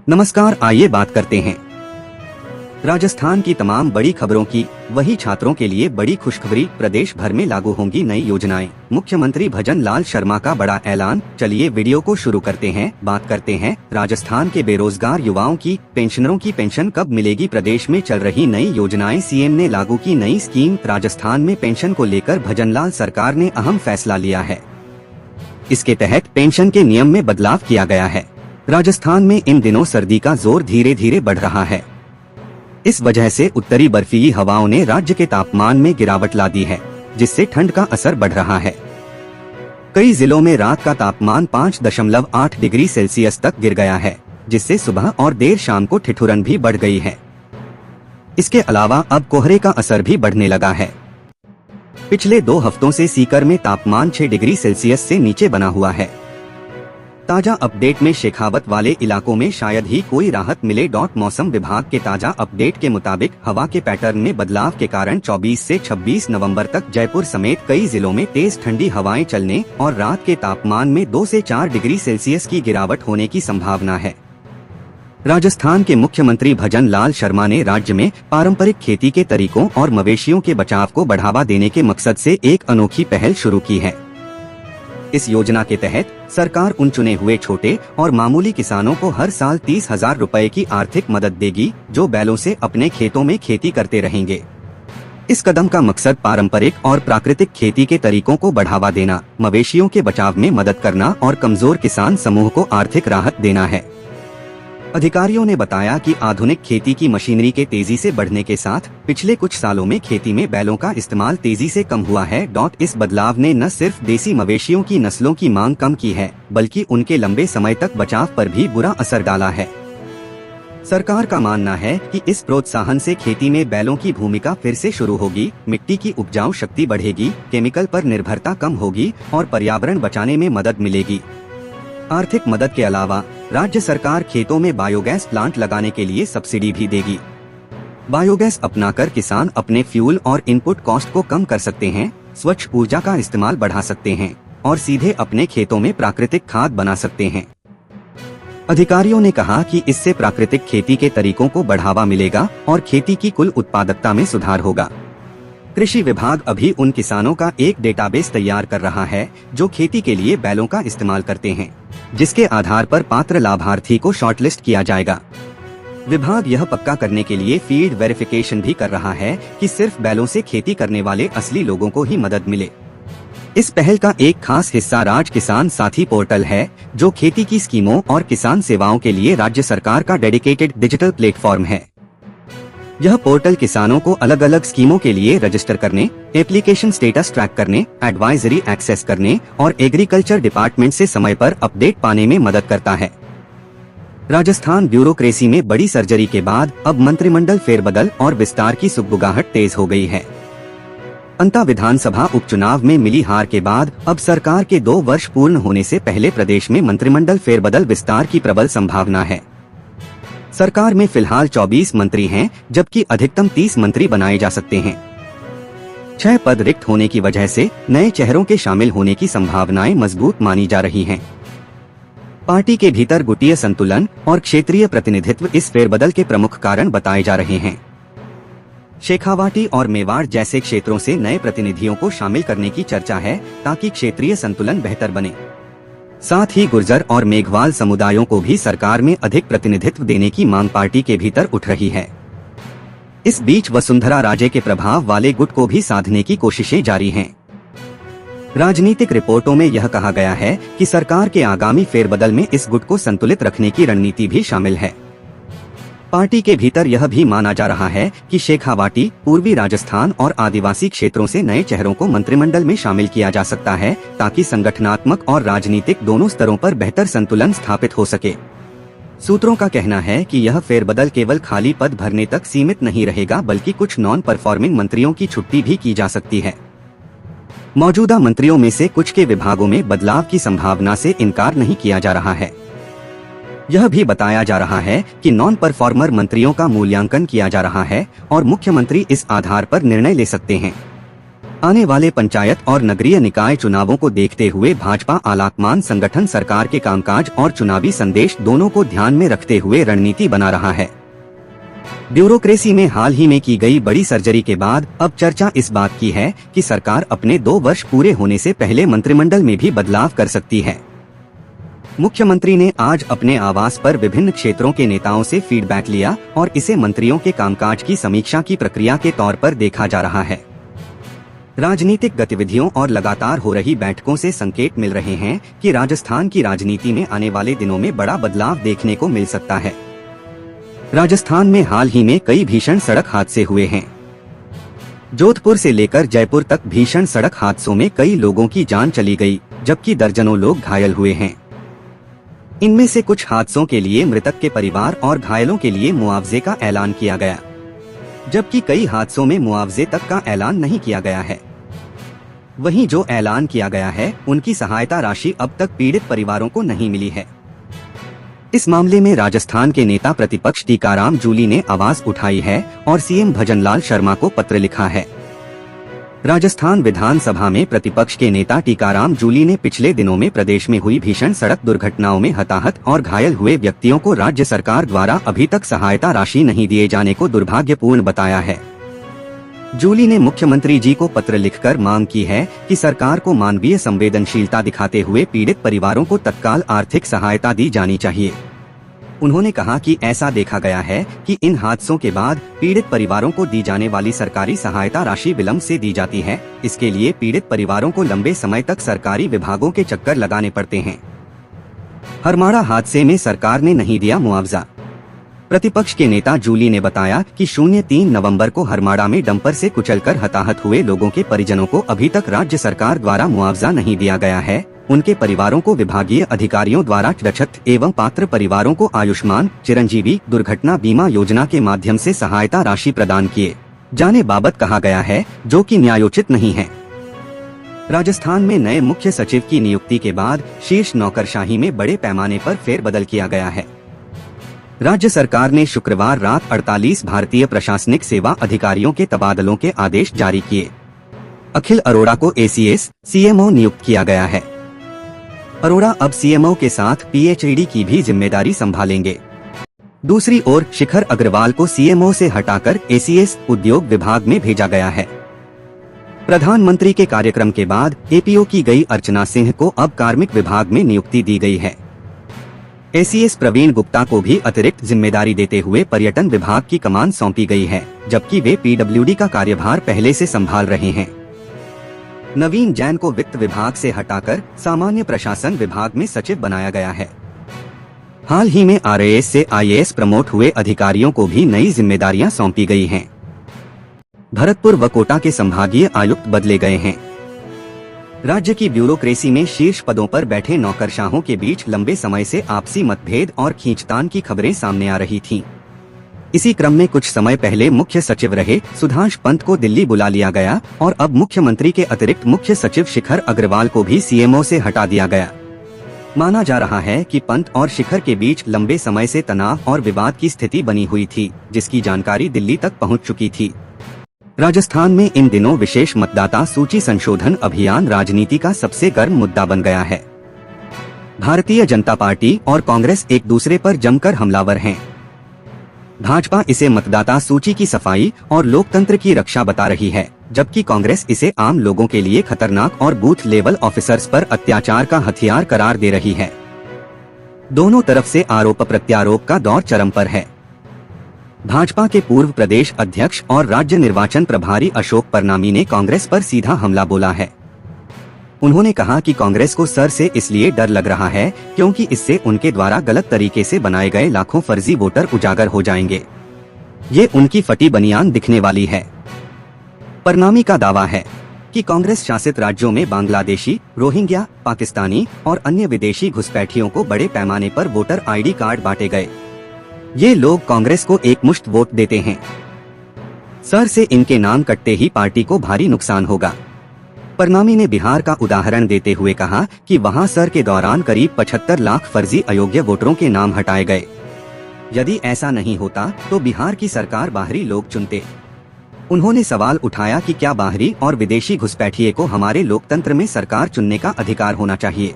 नमस्कार, आइए बात करते हैं राजस्थान की तमाम बड़ी खबरों की। वही छात्रों के लिए बड़ी खुशखबरी, प्रदेश भर में लागू होंगी नई योजनाएं। मुख्यमंत्री भजन लाल शर्मा का बड़ा ऐलान। चलिए वीडियो को शुरू करते हैं। बात करते हैं राजस्थान के बेरोजगार युवाओं की। पेंशनरों की पेंशन कब मिलेगी? प्रदेश में चल रही नई योजनाएं। सीएम ने लागू की नई स्कीम। राजस्थान में पेंशन को लेकर भजनलाल सरकार ने अहम फैसला लिया है। इसके तहत पेंशन के नियम में बदलाव किया गया है। राजस्थान में इन दिनों सर्दी का जोर धीरे धीरे बढ़ रहा है। इस वजह से उत्तरी बर्फीली हवाओं ने राज्य के तापमान में गिरावट ला दी है, जिससे ठंड का असर बढ़ रहा है। कई जिलों में रात का तापमान 5.8 डिग्री सेल्सियस तक गिर गया है, जिससे सुबह और देर शाम को ठिठुरन भी बढ़ गई है। इसके अलावा अब कोहरे का असर भी बढ़ने लगा है। पिछले 2 हफ्तों से सीकर में तापमान 6 डिग्री सेल्सियस से नीचे बना हुआ है। ताजा अपडेट में शेखावत वाले इलाकों में शायद ही कोई राहत मिले। मौसम विभाग के ताजा अपडेट के मुताबिक हवा के पैटर्न में बदलाव के कारण 24 से 26 नवंबर तक जयपुर समेत कई जिलों में तेज ठंडी हवाएं चलने और रात के तापमान में 2 से 4 डिग्री सेल्सियस की गिरावट होने की संभावना है। राजस्थान के मुख्यमंत्री भजन लाल शर्मा ने राज्य में पारंपरिक खेती के तरीकों और मवेशियों के बचाव को बढ़ावा देने के मकसद से एक अनोखी पहल शुरू की है। इस योजना के तहत सरकार उन चुने हुए छोटे और मामूली किसानों को हर साल 30,000 रुपए की आर्थिक मदद देगी, जो बैलों से अपने खेतों में खेती करते रहेंगे। इस कदम का मकसद पारंपरिक और प्राकृतिक खेती के तरीकों को बढ़ावा देना, मवेशियों के बचाव में मदद करना और कमजोर किसान समूह को आर्थिक राहत देना है। अधिकारियों ने बताया कि आधुनिक खेती की मशीनरी के तेजी से बढ़ने के साथ पिछले कुछ सालों में खेती में बैलों का इस्तेमाल तेजी से कम हुआ है। इस बदलाव ने न सिर्फ देसी मवेशियों की नस्लों की मांग कम की है, बल्कि उनके लंबे समय तक बचाव पर भी बुरा असर डाला है। सरकार का मानना है कि इस प्रोत्साहन से खेती में बैलों की भूमिका फिर से शुरू होगी, मिट्टी की उपजाऊ शक्ति बढ़ेगी, केमिकल पर निर्भरता कम होगी और पर्यावरण बचाने में मदद मिलेगी। आर्थिक मदद के अलावा राज्य सरकार खेतों में बायोगैस प्लांट लगाने के लिए सब्सिडी भी देगी। बायोगैस अपनाकर किसान अपने फ्यूल और इनपुट कॉस्ट को कम कर सकते हैं, स्वच्छ ऊर्जा का इस्तेमाल बढ़ा सकते हैं और सीधे अपने खेतों में प्राकृतिक खाद बना सकते हैं। अधिकारियों ने कहा कि इससे प्राकृतिक खेती के तरीकों को बढ़ावा मिलेगा और खेती की कुल उत्पादकता में सुधार होगा। कृषि विभाग अभी उन किसानों का एक डेटाबेस तैयार कर रहा है जो खेती के लिए बैलों का इस्तेमाल करते हैं, जिसके आधार पर पात्र लाभार्थी को शॉर्टलिस्ट किया जाएगा। विभाग यह पक्का करने के लिए फील्ड वेरिफिकेशन भी कर रहा है कि सिर्फ बैलों से खेती करने वाले असली लोगों को ही मदद मिले। इस पहल का एक खास हिस्सा राज किसान साथी पोर्टल है, जो खेती की स्कीमों और किसान सेवाओं के लिए राज्य सरकार का डेडिकेटेड डिजिटल प्लेटफॉर्म है। यह पोर्टल किसानों को अलग अलग स्कीमों के लिए रजिस्टर करने, एप्लीकेशन स्टेटस ट्रैक करने, एडवाइजरी एक्सेस करने और एग्रीकल्चर डिपार्टमेंट से समय पर अपडेट पाने में मदद करता है। राजस्थान ब्यूरोक्रेसी में बड़ी सर्जरी के बाद अब मंत्रिमंडल फेरबदल और विस्तार की सुगबुगाहट तेज हो गई है। अंता विधानसभा उपचुनाव में मिली हार के बाद अब सरकार के 2 वर्ष पूर्ण होने से पहले प्रदेश में मंत्रिमंडल फेरबदल विस्तार की प्रबल संभावना है। सरकार में फिलहाल 24 मंत्री हैं, जबकि अधिकतम 30 मंत्री बनाए जा सकते हैं। 6 पद रिक्त होने की वजह से नए चेहरों के शामिल होने की संभावनाएं मजबूत मानी जा रही हैं। पार्टी के भीतर गुटीय संतुलन और क्षेत्रीय प्रतिनिधित्व इस फेरबदल के प्रमुख कारण बताए जा रहे हैं। शेखावाटी और मेवाड़ जैसे क्षेत्रों से नए प्रतिनिधियों को शामिल करने की चर्चा है, ताकि क्षेत्रीय संतुलन बेहतर बने। साथ ही गुर्जर और मेघवाल समुदायों को भी सरकार में अधिक प्रतिनिधित्व देने की मांग पार्टी के भीतर उठ रही है। इस बीच वसुंधरा राजे के प्रभाव वाले गुट को भी साधने की कोशिशें जारी हैं। राजनीतिक रिपोर्टों में यह कहा गया है कि सरकार के आगामी फेरबदल में इस गुट को संतुलित रखने की रणनीति भी शामिल है। पार्टी के भीतर यह भी माना जा रहा है कि शेखावाटी, पूर्वी राजस्थान और आदिवासी क्षेत्रों से नए चेहरों को मंत्रिमंडल में शामिल किया जा सकता है, ताकि संगठनात्मक और राजनीतिक दोनों स्तरों पर बेहतर संतुलन स्थापित हो सके। सूत्रों का कहना है कि यह फेरबदल केवल खाली पद भरने तक सीमित नहीं रहेगा, बल्कि कुछ नॉन परफॉर्मिंग मंत्रियों की छुट्टी भी की जा सकती है। मौजूदा मंत्रियों में से कुछ के विभागों में बदलाव की संभावना से इनकार नहीं किया जा रहा है। यह भी बताया जा रहा है कि नॉन परफॉर्मर मंत्रियों का मूल्यांकन किया जा रहा है और मुख्यमंत्री इस आधार पर निर्णय ले सकते हैं। आने वाले पंचायत और नगरीय निकाय चुनावों को देखते हुए भाजपा आलाकमान संगठन सरकार के कामकाज और चुनावी संदेश दोनों को ध्यान में रखते हुए रणनीति बना रहा है। ब्यूरोक्रेसी में हाल ही में की गई बड़ी सर्जरी के बाद अब चर्चा इस बात की है कि सरकार अपने 2 वर्ष पूरे होने से पहले मंत्रिमंडल में भी बदलाव कर सकती है। मुख्यमंत्री ने आज अपने आवास पर विभिन्न क्षेत्रों के नेताओं से फीडबैक लिया और इसे मंत्रियों के कामकाज की समीक्षा की प्रक्रिया के तौर पर देखा जा रहा है। राजनीतिक गतिविधियों और लगातार हो रही बैठकों से संकेत मिल रहे हैं कि राजस्थान की राजनीति में आने वाले दिनों में बड़ा बदलाव देखने को मिल सकता है। राजस्थान में हाल ही में कई भीषण सड़क हादसे हुए हैं। जोधपुर से लेकर जयपुर तक भीषण सड़क हादसों में कई लोगों की जान चली गई, जबकि दर्जनों लोग घायल हुए हैं। इनमें से कुछ हादसों के लिए मृतक के परिवार और घायलों के लिए मुआवजे का ऐलान किया गया, जबकि कई हादसों में मुआवजे तक का ऐलान नहीं किया गया है। वहीं जो ऐलान किया गया है उनकी सहायता राशि अब तक पीड़ित परिवारों को नहीं मिली है। इस मामले में राजस्थान के नेता प्रतिपक्ष टीकाराम जूली ने आवाज उठाई है और सीएम भजनलाल शर्मा को पत्र लिखा है। राजस्थान विधानसभा में प्रतिपक्ष के नेता टीकाराम जूली ने पिछले दिनों में प्रदेश में हुई भीषण सड़क दुर्घटनाओं में हताहत और घायल हुए व्यक्तियों को राज्य सरकार द्वारा अभी तक सहायता राशि नहीं दिए जाने को दुर्भाग्यपूर्ण बताया है। जूली ने मुख्यमंत्री जी को पत्र लिखकर मांग की है कि सरकार को मानवीय संवेदनशीलता दिखाते हुए पीड़ित परिवारों को तत्काल आर्थिक सहायता दी जानी चाहिए। उन्होंने कहा कि ऐसा देखा गया है कि इन हादसों के बाद पीड़ित परिवारों को दी जाने वाली सरकारी सहायता राशि विलंब से दी जाती है। इसके लिए पीड़ित परिवारों को लंबे समय तक सरकारी विभागों के चक्कर लगाने पड़ते हैं। हरमाड़ा हादसे में सरकार ने नहीं दिया मुआवजा। प्रतिपक्ष के नेता जूली ने बताया कि 03 नवंबर को हरमाड़ा में डंपर से कुचलकर हताहत हुए लोगों के परिजनों को अभी तक राज्य सरकार द्वारा मुआवजा नहीं दिया गया है। उनके परिवारों को विभागीय अधिकारियों द्वारा क्षतिग्रस्त एवं पात्र परिवारों को आयुष्मान चिरंजीवी दुर्घटना बीमा योजना के माध्यम से सहायता राशि प्रदान किए जाने बाबत कहा गया है, जो कि न्यायोचित नहीं है। राजस्थान में नए मुख्य सचिव की नियुक्ति के बाद शीर्ष नौकरशाही में बड़े पैमाने पर फेरबदल किया गया है। राज्य सरकार ने शुक्रवार रात 48 भारतीय प्रशासनिक सेवा अधिकारियों के तबादलों के आदेश जारी किए। अखिल अरोड़ा को एसीएस सीएमओ नियुक्त किया गया है। अरोड़ा अब सीएमओ के साथ पीएचईडी की भी जिम्मेदारी संभालेंगे। दूसरी ओर शिखर अग्रवाल को सीएमओ से हटाकर एसीएस उद्योग विभाग में भेजा गया है। प्रधानमंत्री के कार्यक्रम के बाद एपीओ की गई अर्चना सिंह को अब कार्मिक विभाग में नियुक्ति दी गई है। एसीएस प्रवीण गुप्ता को भी अतिरिक्त जिम्मेदारी देते हुए पर्यटन विभाग की कमान सौंपी गई है, जबकि वे पीडब्ल्यूडी का कार्यभार पहले से संभाल रहे हैं। नवीन जैन को वित्त विभाग से हटाकर सामान्य प्रशासन विभाग में सचिव बनाया गया है। हाल ही में आरएएस से आईएएस प्रमोट हुए अधिकारियों को भी नई जिम्मेदारियां सौंपी गई हैं। भरतपुर व कोटा के संभागीय आयुक्त बदले गए हैं। राज्य की ब्यूरोक्रेसी में शीर्ष पदों पर बैठे नौकरशाहों के बीच लंबे समय से आपसी मतभेद और खींचतान की खबरें सामने आ रही थीं। इसी क्रम में कुछ समय पहले मुख्य सचिव रहे सुधांश पंत को दिल्ली बुला लिया गया और अब मुख्यमंत्री के अतिरिक्त मुख्य सचिव शिखर अग्रवाल को भी सीएमओ से हटा दिया गया। माना जा रहा है कि पंत और शिखर के बीच लंबे समय से तनाव और विवाद की स्थिति बनी हुई थी, जिसकी जानकारी दिल्ली तक पहुंच चुकी थी। राजस्थान में इन दिनों विशेष मतदाता सूची संशोधन अभियान राजनीति का सबसे गर्म मुद्दा बन गया है। भारतीय जनता पार्टी और कांग्रेस एक दूसरे पर जमकर हमलावर हैं। भाजपा इसे मतदाता सूची की सफाई और लोकतंत्र की रक्षा बता रही है, जबकि कांग्रेस इसे आम लोगों के लिए खतरनाक और बूथ लेवल ऑफिसर्स पर अत्याचार का हथियार करार दे रही है। दोनों तरफ से आरोप प्रत्यारोप का दौर चरम पर है। भाजपा के पूर्व प्रदेश अध्यक्ष और राज्य निर्वाचन प्रभारी अशोक परनामी ने कांग्रेस पर सीधा हमला बोला है। उन्होंने कहा कि कांग्रेस को सर से इसलिए डर लग रहा है क्योंकि इससे उनके द्वारा गलत तरीके से बनाए गए लाखों फर्जी वोटर उजागर हो जाएंगे। ये उनकी फटी बनियान दिखने वाली है। परनामी का दावा है कि कांग्रेस शासित राज्यों में बांग्लादेशी, रोहिंग्या, पाकिस्तानी और अन्य विदेशी घुसपैठियों को बड़े पैमाने पर वोटर आईडी कार्ड बांटे गए। ये लोग कांग्रेस को एकमुश्त वोट देते हैं। सर से इनके नाम कटते ही पार्टी को भारी नुकसान होगा। परनामी ने बिहार का उदाहरण देते हुए कहा कि वहां सर के दौरान करीब 75 लाख फर्जी अयोग्य वोटरों के नाम हटाए गए। यदि ऐसा नहीं होता तो बिहार की सरकार बाहरी लोग चुनते। उन्होंने सवाल उठाया कि क्या बाहरी और विदेशी घुसपैठिए को हमारे लोकतंत्र में सरकार चुनने का अधिकार होना चाहिए।